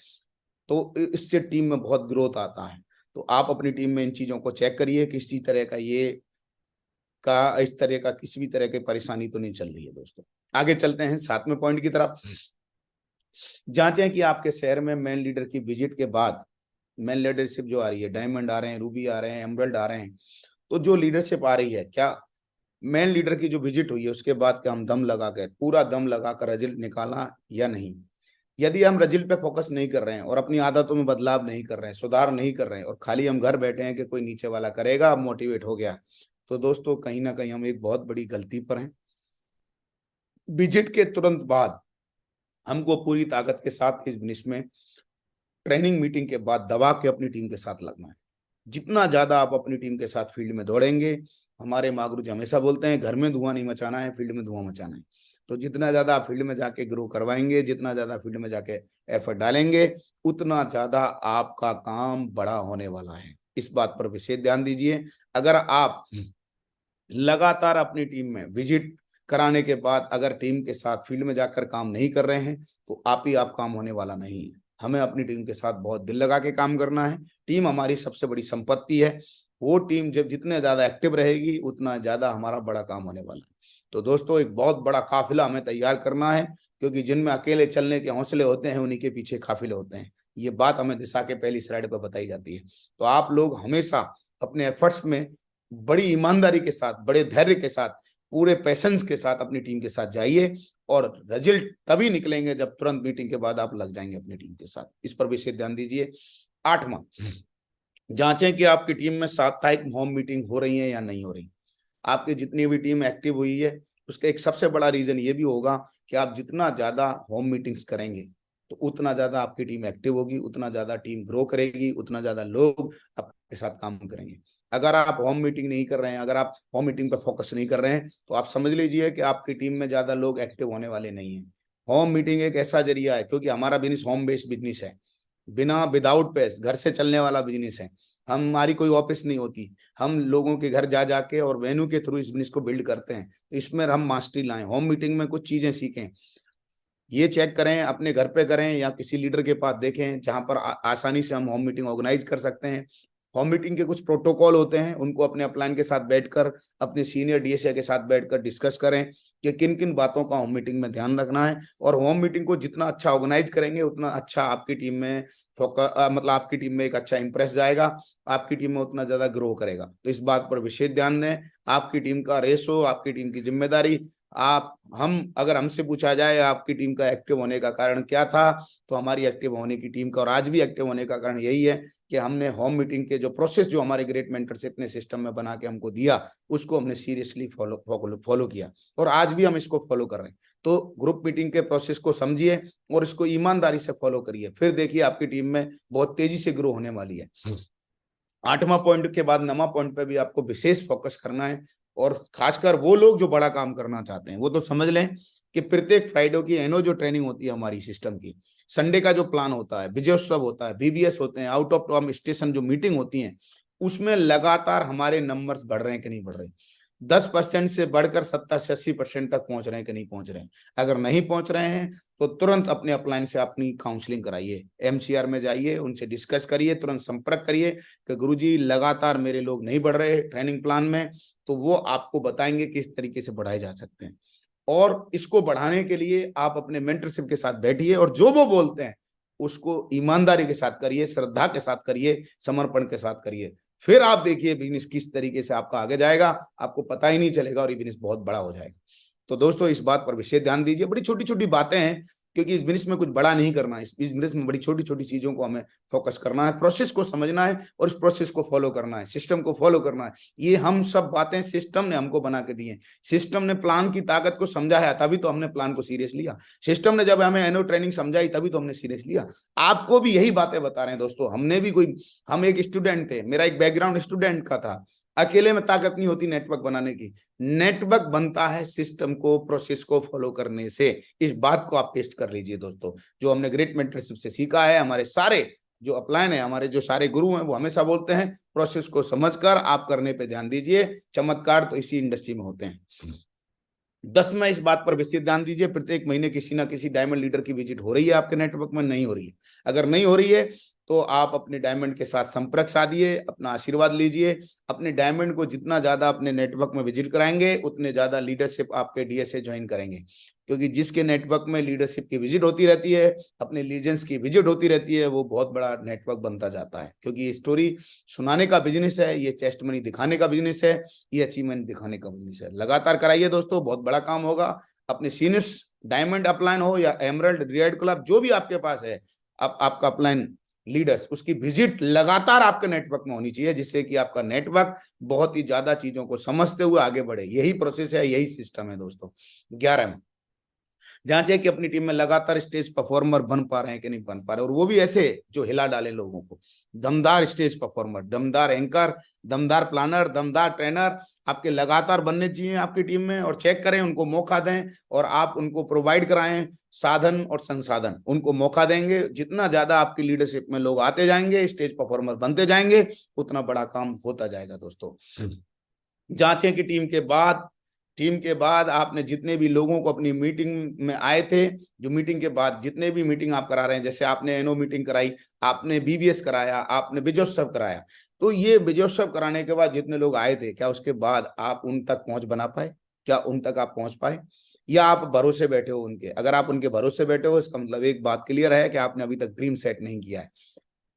तो इससे टीम में बहुत ग्रोथ आता है। तो आप अपनी टीम में इन चीजों को चेक करिए, किसी तरह का इस तरह का किसी भी तरह की परेशानी तो नहीं चल रही है। दोस्तों, आगे चलते हैं 7वें पॉइंट की तरफ। जांचें कि आपके शहर में मेन लीडर की विजिट के बाद मेन लीडरशिप जो आ रही है, डायमंड आ रहे हैं, रूबी आ रहे हैं, एमरल्ड आ रहे हैं, तो जो लीडरशिप आ रही है, क्या मेन लीडर की जो विजिट हुई है उसके बाद क्या हम पूरा दम लगाकर रिजल्ट निकाला या नहीं। यदि हम रिजल्ट पे फोकस नहीं कर रहे हैं और अपनी आदतों में बदलाव नहीं कर रहे हैं, सुधार नहीं कर रहे हैं, और खाली हम घर बैठे हैं कि कोई नीचे वाला करेगा, अब मोटिवेट हो गया, तो दोस्तों कहीं ना कहीं हम एक बहुत बड़ी गलती पर हैं। विजिट के तुरंत बाद हमको पूरी ताकत के साथ इस बिजनेस में ट्रेनिंग मीटिंग के बाद दबा के अपनी टीम के साथ लगना है। जितना ज्यादा आप अपनी टीम के साथ फील्ड में दौड़ेंगे, हमारे माँ गुरु जी हमेशा बोलते हैं, घर में धुआं नहीं मचाना है, फील्ड में धुआं मचाना है। तो जितना ज्यादा आप फील्ड में जाके ग्रो करवाएंगे, जितना ज्यादा फील्ड में जाके एफर्ट डालेंगे, उतना ज्यादा आपका काम बड़ा होने वाला है। इस बात पर विशेष ध्यान दीजिए। अगर आप लगातार अपनी टीम में विजिट कराने के बाद अगर टीम के साथ फील्ड में जाकर काम नहीं कर रहे हैं, तो आप काम होने वाला नहीं है। हमें अपनी टीम के साथ बहुत दिल लगा के काम करना है। टीम हमारी सबसे बड़ी संपत्ति है। वो टीम जब जितने ज्यादा एक्टिव रहेगी, उतना ज्यादा हमारा बड़ा काम होने वाला है। तो दोस्तों, एक बहुत बड़ा काफिला हमें तैयार करना है, क्योंकि जिनमें अकेले चलने के हौसले होते हैं, उन्हीं के पीछे काफिले होते हैं। ये बात हमें दिशा के पहली स्लाइड पर बताई जाती है। तो आप लोग हमेशा अपने एफर्ट्स में बड़ी ईमानदारी के साथ, बड़े धैर्य के साथ, पूरे पैशंस के साथ अपनी टीम के साथ जाइए, और रिजल्ट तभी निकलेंगे जब तुरंत मीटिंग के बाद आप लग जाएंगे अपनी टीम के साथ। इस पर विशेष ध्यान दीजिए। 8वां, जांचें कि आपकी टीम में साप्ताहिक होम मीटिंग हो रही है या नहीं हो रही। आपकी जितनी भी टीम एक्टिव हुई है उसका एक सबसे बड़ा रीजन ये भी होगा कि आप जितना ज्यादा होम मीटिंग्स करेंगे तो उतना ज्यादा आपकी टीम एक्टिव होगी, उतना ज्यादा टीम ग्रो करेगी, उतना ज्यादा लोग आपके साथ काम करेंगे। अगर आप होम मीटिंग नहीं कर रहे हैं, अगर आप होम मीटिंग पर फोकस नहीं कर रहे हैं, तो आप समझ लीजिए कि आपकी टीम में ज्यादा लोग एक्टिव होने वाले नहीं है। होम मीटिंग एक ऐसा जरिया है, क्योंकि हमारा बिजनेस होम बेस्ड बिजनेस है, बिना विदाउट पेस घर से चलने वाला बिजनेस है। हमारी कोई ऑफिस नहीं होती, हम लोगों के घर जा जाके और वेन्यू के थ्रू इस बिजनेस को बिल्ड करते हैं। तो इसमें हम मास्टरी लाएं, होम मीटिंग में कुछ चीजें सीखें, ये चेक करें, अपने घर पे करें या किसी लीडर के पास देखें जहां पर आसानी से हम होम मीटिंग ऑर्गेनाइज कर सकते हैं। होम मीटिंग के कुछ प्रोटोकॉल होते हैं, उनको अपने अपलाइन के साथ बैठकर, अपने सीनियर डीएसए के साथ बैठकर डिस्कस करें कि किन किन बातों का होम मीटिंग में ध्यान रखना है। और होम मीटिंग को जितना अच्छा ऑर्गेनाइज करेंगे उतना अच्छा आपकी टीम में मतलब आपकी टीम में एक अच्छा इंप्रेस जाएगा, आपकी टीम में उतना ज्यादा ग्रो करेगा। तो इस बात पर विशेष ध्यान दें। आपकी टीम का रेशो, आपकी टीम की जिम्मेदारी, आप हम अगर हमसे पूछा जाए आपकी टीम का एक्टिव होने का कारण क्या था, तो हमारी एक्टिव होने की टीम का और आज भी एक्टिव होने का कारण यही है कि हमने होम मीटिंग के जो प्रोसेस जो हमारे ग्रेट मेंटरशिप ने सिस्टम में बना के हमको दिया, उसको हमने सीरियसली फॉलो किया और आज भी हम इसको फॉलो कर रहे हैं। तो ग्रुप मीटिंग के प्रोसेस को समझिए और इसको ईमानदारी से फॉलो करिए, फिर देखिए आपकी टीम में बहुत तेजी से ग्रो होने वाली है। 8वां पॉइंट के बाद 9वां पॉइंट पे भी आपको विशेष फोकस करना है। और खासकर वो लोग जो बड़ा काम करना चाहते हैं वो तो समझ लें कि प्रत्येक फ्राइडे की एनो जो ट्रेनिंग होती है हमारी सिस्टम की, संडे का जो प्लान होता है, विजयोत्सव होता है, बीबीएस होते हैं, आउट ऑफ टर्म स्टेशन जो मीटिंग होती है, उसमें लगातार हमारे नंबर्स बढ़ रहे हैं कि नहीं बढ़ रहे। 10% से बढ़कर 70 से 80% तक पहुंच रहे हैं कि नहीं पहुंच रहे हैं। अगर नहीं पहुंच रहे हैं तो तुरंत अपने अपलाइन से अपनी काउंसलिंग कराइए, एमसीआर में जाइए, उनसे डिस्कस करिए, तुरंत संपर्क करिए कि गुरुजी लगातार मेरे लोग नहीं बढ़ रहे ट्रेनिंग प्लान में। तो वो आपको बताएंगे किस तरीके से बढ़ाए जा सकते हैं। और इसको बढ़ाने के लिए आप अपने मेंटरशिप के साथ बैठिए और जो वो बोलते हैं उसको ईमानदारी के साथ करिए, श्रद्धा के साथ करिए, समर्पण के साथ करिए। फिर आप देखिए बिजनेस किस तरीके से आपका आगे जाएगा, आपको पता ही नहीं चलेगा और ये बिजनेस बहुत बड़ा हो जाएगा। तो दोस्तों इस बात पर विशेष ध्यान दीजिए। बड़ी छोटी छोटी बातें हैं, क्योंकि इस बिजनेस में कुछ बड़ा नहीं करना है, इस बिजनेस में बड़ी छोटी छोटी चीजों को हमें फोकस करना है, प्रोसेस को समझना है और इस प्रोसेस को फॉलो करना है, सिस्टम को फॉलो करना है। ये हम सब बातें सिस्टम ने हमको बना के दी है। सिस्टम ने प्लान की ताकत को समझा है तभी तो हमने प्लान को सीरियस लिया। सिस्टम ने जब हमें एनो ट्रेनिंग समझाई तभी तो हमने सीरियस लिया। आपको भी यही बातें बता रहे हैं दोस्तों। हमने भी कोई, हम एक स्टूडेंट थे, मेरा एक बैकग्राउंड स्टूडेंट का था। अकेले में ताकत नहीं होती नेटवर्क बनाने की, नेटवर्क बनता है सिस्टम को, प्रोसेस को फॉलो करने से। इस बात को आप टेस्ट कर लीजिए दोस्तों। जो हमने ग्रेट मेंटरशिप से सीखा है, हमारे सारे जो अपलाइन है, हमारे जो सारे गुरु हैं, वो हमेशा बोलते हैं प्रोसेस को समझकर आप करने पे ध्यान दीजिए, चमत्कार तो इसी इंडस्ट्री में होते हैं। 10 में इस बात पर विशेष ध्यान दीजिए, प्रत्येक महीने किसी ना किसी डायमंड लीडर की विजिट हो रही है आपके नेटवर्क में, नहीं हो रही है। अगर नहीं हो रही है तो आप अपने डायमंड के साथ संपर्क साधिए, अपना आशीर्वाद लीजिए। अपने डायमंड को जितना ज्यादा अपने नेटवर्क में विजिट कराएंगे उतने ज्यादा लीडरशिप आपके डीएसए ज्वाइन करेंगे। क्योंकि जिसके नेटवर्क में लीडरशिप की विजिट होती रहती है, अपने लीजेंड्स की विजिट होती रहती है, वो बहुत बड़ा नेटवर्क बनता जाता है। क्योंकि ये स्टोरी सुनाने का बिजनेस है, ये टेस्ट मनी दिखाने का बिजनेस है, ये अचीवमेंट दिखाने का बिजनेस है। लगातार कराइए दोस्तों, बहुत बड़ा काम होगा। अपने सीनियर्स डायमंड अपलाइन हो या एमरल्ड रेड क्लब जो भी आपके पास है, आपका अपलाइन लीडर्स, उसकी विजिट लगातार आपके नेटवर्क में होनी चाहिए, जिससे कि आपका नेटवर्क बहुत ही ज्यादा चीजों को समझते हुए आगे बढ़े। यही प्रोसेस है, यही सिस्टम है दोस्तों। 11 में जांचे कि अपनी टीम में लगातार स्टेज परफॉर्मर बन पा रहे हैं कि नहीं बन पा रहे, और वो भी ऐसे जो हिला डाले लोगों को। दमदार स्टेज परफॉर्मर, दमदार एंकर, दमदार प्लानर, दमदार ट्रेनर आपके लगातार बनने चाहिए आपकी टीम में। और चेक करें, उनको मौका दें और आप उनको प्रोवाइड कराएं साधन और संसाधन, उनको मौका देंगे। जितना ज्यादा आपकी लीडरशिप में लोग आते जाएंगे, स्टेज परफॉर्मर बनते जाएंगे, उतना बड़ा काम होता जाएगा दोस्तों। जांचें कि टीम के बाद आपने जितने भी लोगों को अपनी मीटिंग में आए थे, जो मीटिंग के बाद जितने भी मीटिंग आप करा रहे हैं, जैसे आपने एनओ मीटिंग कराई, आपने बीबीएस कराया, आपने विजयोत्सव कराया, तो ये विजयोत्सव कराने के बाद जितने लोग आए थे, क्या उसके बाद आप उन तक पहुंच बना पाए? क्या उन तक आप पहुंच पाए, या आप भरोसे बैठे हो उनके? अगर आप उनके भरोसे बैठे हो, इसका मतलब एक बात क्लियर है कि आपने अभी तक ड्रीम सेट नहीं किया है।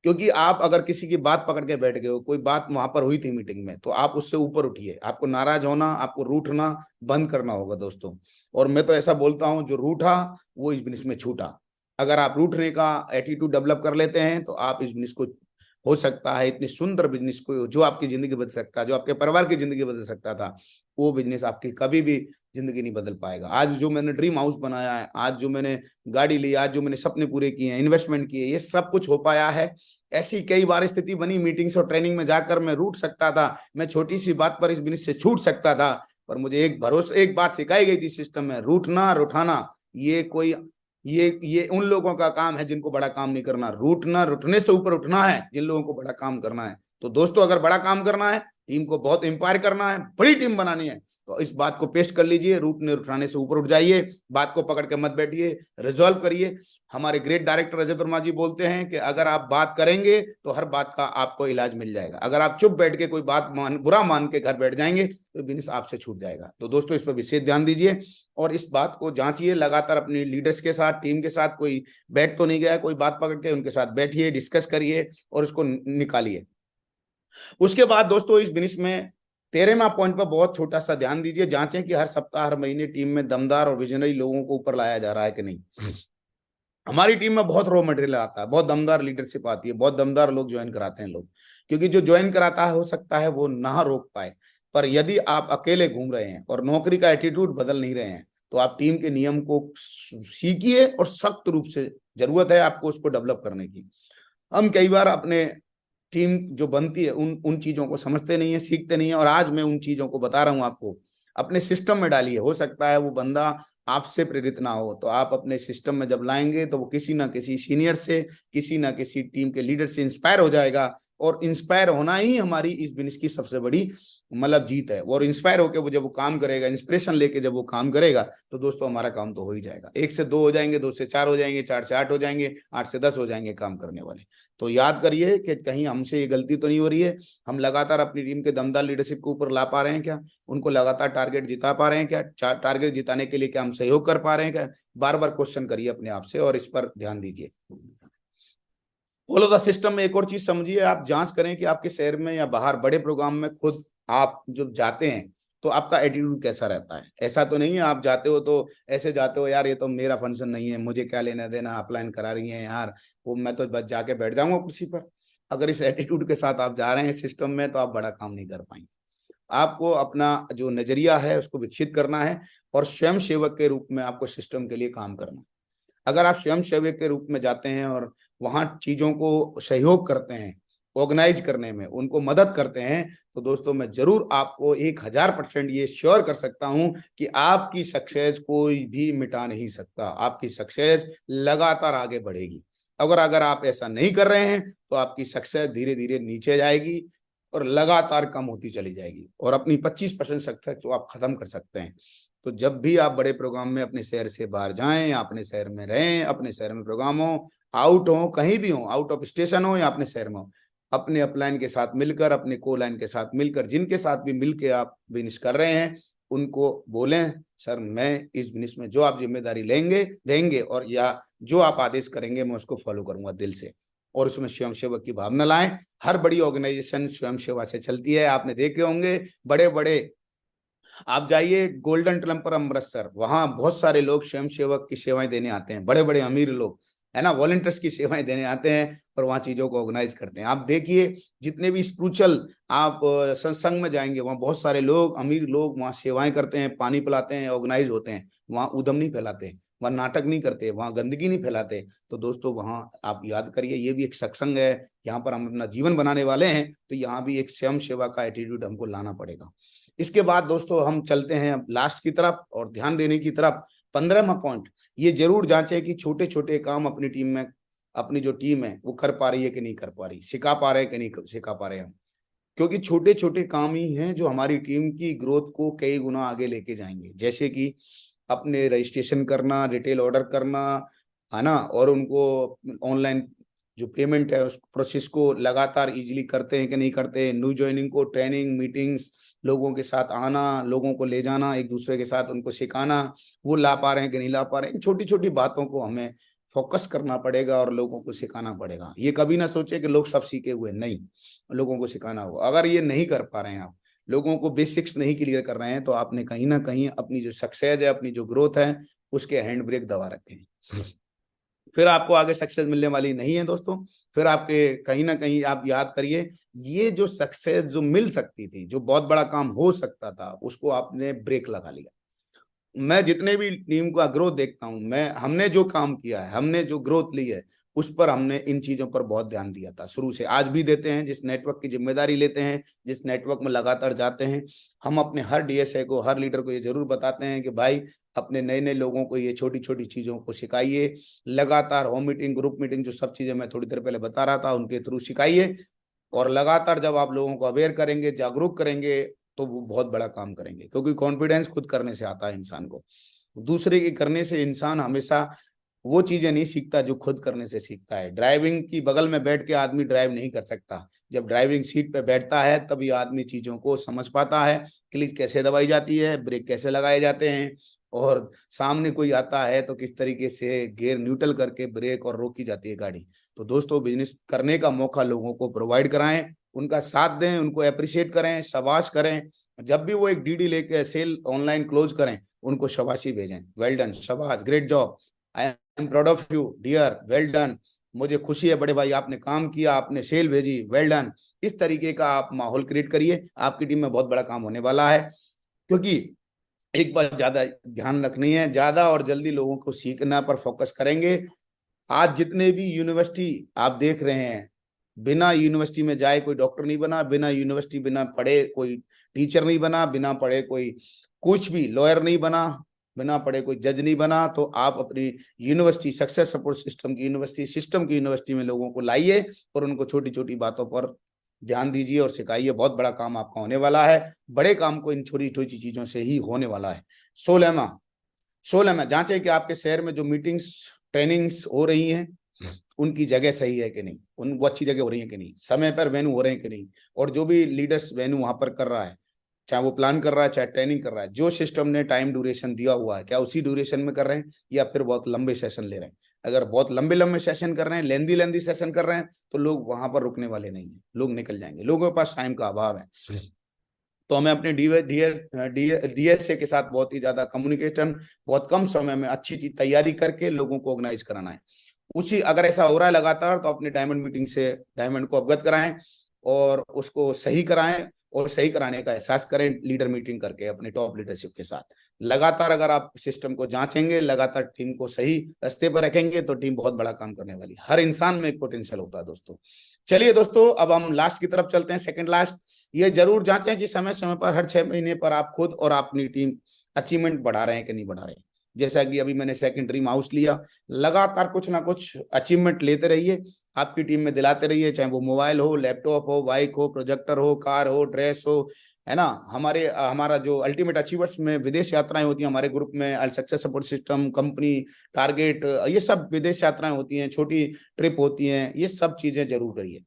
क्योंकि आप अगर किसी की बात पकड़ के बैठ गए हो, कोई बात वहां पर हुई थी मीटिंग में, तो आप उससे ऊपर उठिए। आपको नाराज होना, आपको रूठना बंद करना होगा दोस्तों। और मैं तो ऐसा बोलता हूं, जो रूठा वो इस बिजनेस में छूटा। अगर आप रूठने का एटीट्यूड डेवलप कर लेते हैं तो आप इस बिजनेस को हो सकता है इतनी सुंदर बिजनेस को जो आपकी जिंदगी बदल सकता है, जो आपके परिवार की जिंदगी बदल सकता था, वो बिजनेस आपकी कभी भी जिंदगी नहीं बदल पाएगा। आज जो मैंने ड्रीम हाउस बनाया है, आज जो मैंने गाड़ी ली, आज जो मैंने सपने पूरे किए हैं, इन्वेस्टमेंट किए, ये सब कुछ हो पाया है। ऐसी कई बार स्थिति बनी, मीटिंग्स और ट्रेनिंग में जाकर मैं रूठ सकता था, मैं छोटी सी बात पर इस बिजनेस से छूट सकता था, पर मुझे एक बात सिखाई गई थी सिस्टम में, रूठना रुठाना ये कोई ये उन लोगों का काम है जिनको बड़ा काम नहीं करना। रूठना रुठने से ऊपर उठना है जिन लोगों को बड़ा काम करना है। तो दोस्तों, अगर बड़ा काम करना है, टीम को बहुत एम्पायर करना है, बड़ी टीम बनानी है, तो इस बात को पेश कर लीजिए, रूठने उठाने से ऊपर उठ जाइए, बात को पकड़ के मत बैठिए, रिजॉल्व करिए। हमारे ग्रेट डायरेक्टर अजय वर्मा जी बोलते हैं कि अगर आप बात करेंगे तो हर बात का आपको इलाज मिल जाएगा। अगर आप चुप बैठ के कोई बात बुरा मान के घर बैठ जाएंगे तो बिजनेस आपसे छूट जाएगा। तो दोस्तों, इस पर विशेष ध्यान दीजिए और इस बात को जांचिए लगातार अपनी लीडर्स के साथ, टीम के साथ। कोई बैठ तो नहीं गया, कोई बात पकड़ के उनके साथ बैठिए, डिस्कस करिए और उसको निकालिए। उसके बाद दोस्तों, इस बिजनेस में 13वां पॉइंट पर बहुत छोटा सा ध्यान दीजिए, जांचें कि हर सप्ताह हर महीने टीम में दमदार और विजनरी लोगों को ऊपर लाया जा रहा है कि नहीं। हमारी टीम में बहुत रॉ मटेरियल आता है, बहुत दमदार लीडरशिप आती है, बहुत दमदार लोग ज्वाइन कराते हैं लोग, क्योंकि जो ज्वाइन कराता है हो सकता है वो ना रोक पाए, पर यदि आप अकेले घूम रहे हैं और नौकरी का एटीट्यूड बदल नहीं रहे हैं तो आप टीम के नियम को सीखिए और सख्त रूप से जरूरत है आपको उसको डेवलप करने की। हम कई बार अपने टीम जो बनती है उन उन चीजों को समझते नहीं है, सीखते नहीं है, और आज मैं उन चीजों को बता रहा हूं आपको। अपने सिस्टम में डालिए, हो सकता है वो बंदा आपसे प्रेरित ना हो, तो आप अपने सिस्टम में जब लाएंगे तो वो किसी ना किसी सीनियर से, किसी ना किसी टीम के लीडर से इंस्पायर हो जाएगा, और इंस्पायर होना ही हमारी इस बिजनेस की सबसे बड़ी मतलब जीत है। और इंस्पायर होकर वो जब वो काम करेगा, इंस्पिरेशन लेके जब वो काम करेगा, तो दोस्तों हमारा काम तो हो ही जाएगा। 1 से 2 हो जाएंगे, 2 से 4 हो जाएंगे, 4 से 8 हो जाएंगे, 8 से 10 हो जाएंगे काम करने वाले। तो याद करिए कि कहीं हमसे ये गलती तो नहीं हो रही है, हम लगातार अपनी टीम के दमदार लीडरशिप को ऊपर ला पा रहे हैं क्या, उनको लगातार टारगेट जिता पा रहे हैं क्या, टारगेट जिताने के लिए क्या हम सहयोग कर पा रहे हैं क्या। बार बार क्वेश्चन करिए अपने आप से और इस पर ध्यान दीजिए। फॉलो द सिस्टम में एक और चीज समझिए, आप जांच करें कि आपके शहर में या बाहर बड़े प्रोग्राम में खुद आप जब जाते हैं तो आपका एटीट्यूड कैसा रहता है। ऐसा तो नहीं है आप जाते हो तो ऐसे जाते हो, यार ये तो मेरा फंक्शन नहीं है, मुझे क्या लेना देना, अपलाइन करा रही है यार, वो मैं तो बस जाके बैठ जाऊंगा कुर्सी पर। अगर इस एटीट्यूड के साथ आप जा रहे हैं सिस्टम में तो आप बड़ा काम नहीं कर पाएंगे। आपको अपना जो नजरिया है उसको विकसित करना है और स्वयं सेवक के रूप में आपको सिस्टम के लिए काम करना है। अगर आप स्वयं सेवक के रूप में जाते हैं और वहां चीजों को सहयोग करते हैं, ऑर्गेनाइज करने में उनको मदद करते हैं, तो दोस्तों मैं जरूर आपको 1000% ये श्योर कर सकता हूं कि आपकी सक्सेस कोई भी मिटा नहीं सकता। आपकी सक्सेस लगातार आगे बढ़ेगी। अगर आप ऐसा नहीं कर रहे हैं तो आपकी सक्सेस धीरे धीरे नीचे जाएगी और लगातार कम होती चली जाएगी, और अपनी 25% सक्सेस तो आप खत्म कर सकते हैं। तो जब भी आप बड़े प्रोग्राम में अपने शहर से बाहर जाएं या अपने शहर में रहें, अपने शहर में प्रोग्राम हो, आउट हो, कहीं भी हो, आउट ऑफ स्टेशन हो या अपने शहर में हो, अपने अपलाइन के साथ मिलकर, अपने को लाइन के साथ मिलकर, जिनके साथ भी मिलकर आप बिजनेस कर रहे हैं, उनको बोलें, सर मैं इस बिजनेस में जो आप जिम्मेदारी देंगे और या जो आप आदेश करेंगे मैं उसको फॉलो करूंगा दिल से। और उसमें स्वयं सेवक की भावना लाएं। हर बड़ी ऑर्गेनाइजेशन स्वयं सेवा से चलती है, आपने देखे होंगे बड़े बड़े, आप जाइए गोल्डन टेम्पल अमृतसर, वहां बहुत सारे लोग स्वयं सेवक की सेवाएं देने आते हैं, बड़े बड़े अमीर लोग है ना, वॉलंटियर्स की सेवाएं देने आते हैं और वहां चीजों को ऑर्गेनाइज करते हैं। आप देखिए जितने भी स्पिरिचुअल आप सत्संग में जाएंगे, वहां बहुत सारे लोग, अमीर लोग वहां सेवाएं करते हैं, पानी पिलाते हैं, ऑर्गेनाइज होते हैं। वहां उद्यम नहीं फैलाते, वहां नाटक नहीं करते, वहां गंदगी नहीं फैलाते। तो दोस्तों वहां आप याद करिए, ये भी एक सत्संग है, यहाँ पर हम अपना जीवन बनाने वाले हैं, तो यहाँ भी एक स्वयं सेवा का एटीट्यूड हमको लाना पड़ेगा। इसके बाद दोस्तों हम चलते हैं लास्ट की तरफ और ध्यान देने की तरफ। 15वां पॉइंट, ये जरूर जांचे कि छोटे छोटे काम अपनी टीम में, अपनी जो टीम है वो कर पा रही है कि नहीं कर पा रही, सिखा पा रहे हैं कि नहीं सिखा पा रहे हैं हम। क्योंकि छोटे छोटे काम ही हैं जो हमारी टीम की ग्रोथ को कई गुना आगे लेके जाएंगे। जैसे कि अपने रजिस्ट्रेशन करना, रिटेल ऑर्डर करना, है ना, और उनको ऑनलाइन जो पेमेंट है उस प्रोसेस को लगातार इजीली करते हैं कि नहीं करते, न्यू ज्वाइनिंग को ट्रेनिंग मीटिंग्स, लोगों के साथ आना, लोगों को ले जाना, एक दूसरे के साथ उनको सिखाना, वो ला पा रहे हैं कि नहीं ला पा रहे हैं। छोटी छोटी बातों को हमें फोकस करना पड़ेगा और लोगों को सिखाना पड़ेगा। ये कभी ना सोचे कि लोग सब सीखे हुए, नहीं, लोगों को सिखाना होगा। अगर ये नहीं कर पा रहे हैं आप, लोगों को बेसिक्स नहीं क्लियर कर रहे हैं, तो आपने कहीं ना कहीं अपनी जो सक्सेस है, अपनी जो ग्रोथ है, उसके हैंड ब्रेक दबा रखे हैं। फिर आपको आगे सक्सेस मिलने वाली नहीं है दोस्तों। फिर आपके कहीं ना कहीं आप याद करिए, ये जो सक्सेस जो मिल सकती थी, जो बहुत बड़ा काम हो सकता था, उसको आपने ब्रेक लगा लिया। मैं जितने भी टीम का ग्रोथ देखता हूं, मैं हमने जो काम किया है, हमने जो ग्रोथ ली है, उस पर हमने इन चीजों पर बहुत ध्यान दिया था शुरू से, आज भी देते हैं। जिस नेटवर्क की जिम्मेदारी लेते हैं, जिस नेटवर्क में लगातार जाते हैं, हम अपने हर डीएसए को, हर लीडर को ये जरूर बताते हैं कि भाई अपने नए नए लोगों को ये छोटी छोटी चीजों को सिखाइए। लगातार होम मीटिंग, ग्रुप मीटिंग, जो सब चीजें मैं थोड़ी देर पहले बता रहा था, उनके थ्रू सिखाइए। और लगातार जब आप लोगों को अवेयर करेंगे, जागरूक करेंगे, तो वो बहुत बड़ा काम करेंगे। क्योंकि कॉन्फिडेंस खुद करने से आता है इंसान को, दूसरे के करने से इंसान हमेशा वो चीजें नहीं सीखता जो खुद करने से सीखता है। ड्राइविंग की बगल में बैठ के आदमी ड्राइव नहीं कर सकता, जब ड्राइविंग सीट पे बैठता है तभी आदमी चीजों को समझ पाता है, क्लच कैसे दबाई जाती है, ब्रेक कैसे लगाए जाते हैं, और सामने कोई आता है तो किस तरीके से गियर न्यूट्रल करके ब्रेक और रोकी जाती है गाड़ी। तो दोस्तों, बिजनेस करने का मौका लोगों को प्रोवाइड कराएं, उनका साथ दें, उनको अप्रिशिएट करें, शाबाश करें। जब भी वो एक डीडी लेके सेल ऑनलाइन क्लोज करें, उनको शाबाशी भेजें, वेल डन, शाबाश, great job, I am proud of you dear, well done, मुझे खुशी है बड़े भाई, आपने काम किया, आपने सेल भेजी, वेल डन। इस तरीके का आप माहौल क्रिएट करिए, आपकी टीम में बहुत बड़ा काम होने वाला है। क्योंकि एक बात ज्यादा ध्यान रखनी है, ज्यादा और जल्दी लोगों को सीखना पर फोकस करेंगे। आज जितने भी यूनिवर्सिटी आप देख रहे हैं, बिना यूनिवर्सिटी में जाए कोई डॉक्टर नहीं बना, बिना यूनिवर्सिटी बिना पढ़े कोई टीचर नहीं बना, बिना पढ़े कोई कुछ भी लॉयर नहीं बना, बिना पढ़े कोई जज नहीं बना। तो आप अपनी यूनिवर्सिटी, सक्सेस सपोर्ट सिस्टम की यूनिवर्सिटी, सिस्टम की यूनिवर्सिटी में लोगों को लाइए और उनको छोटी छोटी बातों पर ध्यान दीजिए और सिखाइए। बहुत बड़ा काम आपका होने वाला है, बड़े काम को इन छोटी छोटी चीजों से ही होने वाला है। 16वां जांचें कि आपके शहर में जो मीटिंग्स, ट्रेनिंग्स हो रही हैं, उनकी जगह सही है कि नहीं, उन वो अच्छी जगह हो रही है कि नहीं, समय पर वेन्यू हो रहे हैं कि नहीं, और जो भी लीडर्स वेन्यू वहां पर कर रहा है, चाहे वो प्लान कर रहा है चाहे ट्रेनिंग कर रहा है, जो सिस्टम ने टाइम ड्यूरेशन दिया हुआ है, क्या उसी ड्यूरेशन में कर रहे हैं या फिर बहुत लंबे सेशन ले रहे हैं। अगर बहुत लंबे लंबे सेशन कर रहे हैं, लेंदी लेंदी सेशन कर रहे हैं, तो लोग वहां पर रुकने वाले नहीं है, लोग निकल जाएंगे, लोगों के पास टाइम का अभाव है। तो हमें अपने डीएसए के साथ बहुत ही ज्यादा कम्युनिकेशन, बहुत कम समय में अच्छी चीज तैयारी करके लोगों को ऑर्गेनाइज कराना है। उसी अगर ऐसा हो रहा है लगातार, तो अपने डायमंड मीटिंग से डायमंड को अवगत कराएं और उसको सही कराएं, और सही कराने का एहसास करें लीडर मीटिंग करके अपने टॉप लीडरशिप के साथ। लगातार अगर आप सिस्टम को जांचेंगे, लगातार टीम को सही रास्ते पर रखेंगे, तो टीम बहुत बड़ा काम करने वाली है। हर इंसान में एक पोटेंशियल होता है दोस्तों। चलिए दोस्तों, अब हम लास्ट की तरफ चलते हैं, सेकंड लास्ट। ये जरूर जांचें कि समय समय पर, हर 6 महीने पर आप खुद और अपनी टीम अचीवमेंट बढ़ा रहे हैं कि नहीं बढ़ा रहे हैं। जैसा कि अभी मैंने सेकंड ड्रीम हाउस लिया, लगातार कुछ ना कुछ अचीवमेंट लेते रहिए, आपकी टीम में दिलाते रहिए, चाहे वो मोबाइल हो, लैपटॉप हो, बाइक हो, प्रोजेक्टर हो, कार हो, ड्रेस हो, है ना। हमारा जो अल्टीमेट अचीवर्स में विदेश यात्राएं होती हैं हमारे ग्रुप में, success support system, company target, ये सब विदेश यात्राएं होती हैं, छोटी ट्रिप होती हैं, ये सब चीजें जरूर करिए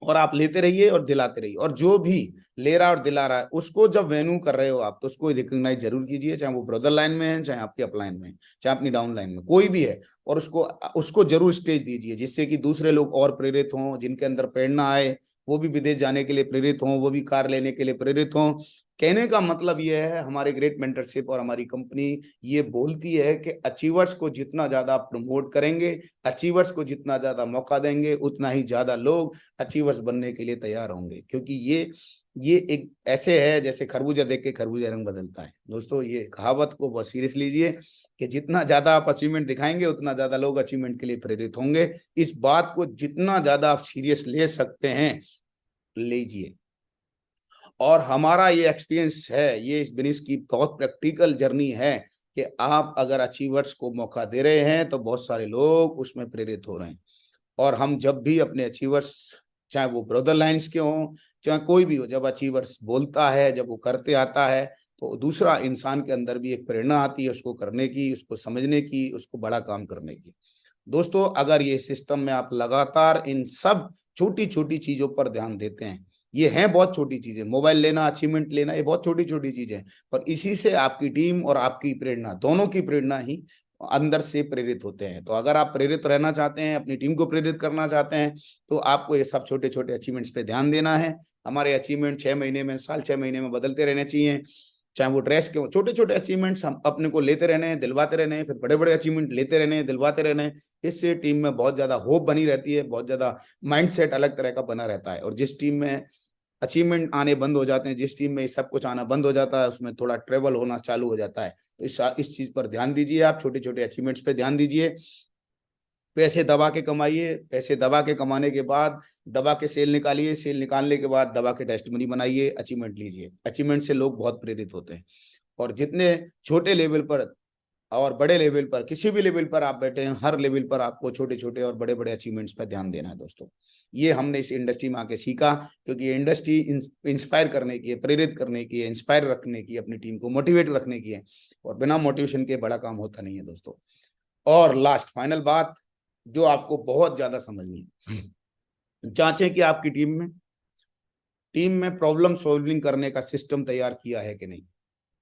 और आप लेते रहिए और दिलाते रहिए। और जो भी ले रहा और दिला रहा है, उसको जब वेन्यू कर रहे हो आप, तो उसको रिकॉग्नाइज जरूर कीजिए, चाहे वो ब्रदर लाइन में है, चाहे आपके अपलाइन में है, चाहे अपनी डाउन लाइन में, कोई भी है। और उसको उसको जरूर स्टेज दीजिए, जिससे कि दूसरे लोग और प्रेरित हों, जिनके अंदर प्रेरणा आए, वो भी विदेश जाने के लिए प्रेरित हों, वो भी कार लेने के लिए प्रेरित हों। कहने का मतलब ये है, हमारे ग्रेट मेंटरशिप और हमारी कंपनी ये बोलती है कि अचीवर्स को जितना ज्यादा प्रमोट करेंगे, अचीवर्स को जितना ज्यादा मौका देंगे, उतना ही ज्यादा लोग अचीवर्स बनने के लिए तैयार होंगे। क्योंकि ये एक ऐसे है जैसे खरबूजा देख के खरबूजा रंग बदलता है दोस्तों। ये कहावत को बहुत सीरियस लीजिए कि जितना ज्यादा आप अचीवमेंट दिखाएंगे, उतना ज्यादा लोग अचीवमेंट के लिए प्रेरित होंगे। इस बात को जितना ज्यादा आप सीरियस ले सकते हैं, लीजिए। और हमारा ये एक्सपीरियंस है, ये इस बिजनेस की बहुत प्रैक्टिकल जर्नी है कि आप अगर अचीवर्स को मौका दे रहे हैं, तो बहुत सारे लोग उसमें प्रेरित हो रहे हैं। और हम जब भी अपने अचीवर्स, चाहे वो ब्रदर लाइन्स के हों, चाहे कोई भी हो, जब अचीवर्स बोलता है, जब वो करते आता है, तो दूसरा इंसान के अंदर भी एक प्रेरणा आती है उसको करने की, उसको समझने की, उसको बड़ा काम करने की। दोस्तों, अगर ये सिस्टम में आप लगातार इन सब छोटी छोटी चीजों पर ध्यान देते हैं, ये हैं बहुत छोटी चीजें, मोबाइल लेना, अचीवमेंट लेना, ये बहुत छोटी छोटी चीजें, पर इसी से आपकी टीम और आपकी प्रेरणा, दोनों की प्रेरणा ही अंदर से प्रेरित होते हैं। तो अगर आप प्रेरित रहना चाहते हैं, अपनी टीम को प्रेरित करना चाहते हैं, तो आपको ये सब छोटे छोटे अचीवमेंट्स पे ध्यान देना है। हमारे अचीवमेंट 6 महीने में, साल 6 महीने में बदलते रहने चाहिए। चाहे वो ड्रेस के हो, छोटे छोटे अचीवमेंट्स हम अपने को लेते रहने हैं, दिलवाते रहने हैं, फिर बड़े बड़े अचीवमेंट लेते रहने हैं, दिलवाते रहने हैं। इससे टीम में बहुत ज्यादा होप बनी रहती है, बहुत ज्यादा माइंडसेट अलग तरह का बना रहता है। और जिस टीम में अचीवमेंट आने बंद हो जाते हैं, जिस टीम में सब कुछ आना बंद हो जाता है, उसमें थोड़ा ट्रेवल होना चालू हो जाता है। तो इस चीज पर ध्यान दीजिए, आप छोटे छोटे अचीवमेंट्स पे ध्यान दीजिए। पैसे दबा के कमाइए, पैसे दबा के कमाने के बाद दबा के सेल निकालिए, सेल निकालने के बाद दबा के टेस्ट मनी बनाइए, अचीवमेंट लीजिए। अचीवमेंट से लोग बहुत प्रेरित होते हैं। और जितने छोटे लेवल पर और बड़े लेवल पर, किसी भी लेवल पर आप बैठे हैं, हर लेवल पर आपको छोटे छोटे और बड़े बड़े अचीवमेंट्स पर ध्यान देना है दोस्तों। ये हमने इस इंडस्ट्री में आके सीखा, क्योंकि ये इंडस्ट्री इंस्पायर करने की है, प्रेरित करने की है, इंस्पायर रखने की, अपनी टीम को मोटिवेट रखने की है। और बिना मोटिवेशन के बड़ा काम होता नहीं है दोस्तों। और लास्ट फाइनल बात जो आपको बहुत ज्यादा समझनी है, जांचें कि आपकी टीम में प्रॉब्लम सॉल्विंग करने का सिस्टम तैयार किया है कि नहीं।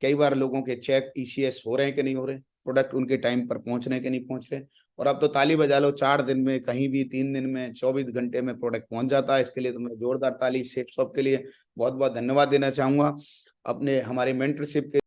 कई बार लोगों के चेक ईसीएस हो रहे हैं कि नहीं हो रहे, प्रोडक्ट उनके टाइम पर पहुंच रहे हैं कि नहीं पहुंच रहे। और अब तो ताली बजा लो, 4 दिन में, कहीं भी 3 दिन में, 24 घंटे में प्रोडक्ट पहुंच जाता है। इसके लिए तो मैं जोरदार ताली सेट शॉप के लिए बहुत बहुत धन्यवाद देना चाहूंगा। अपने हमारे मेंटरशिप के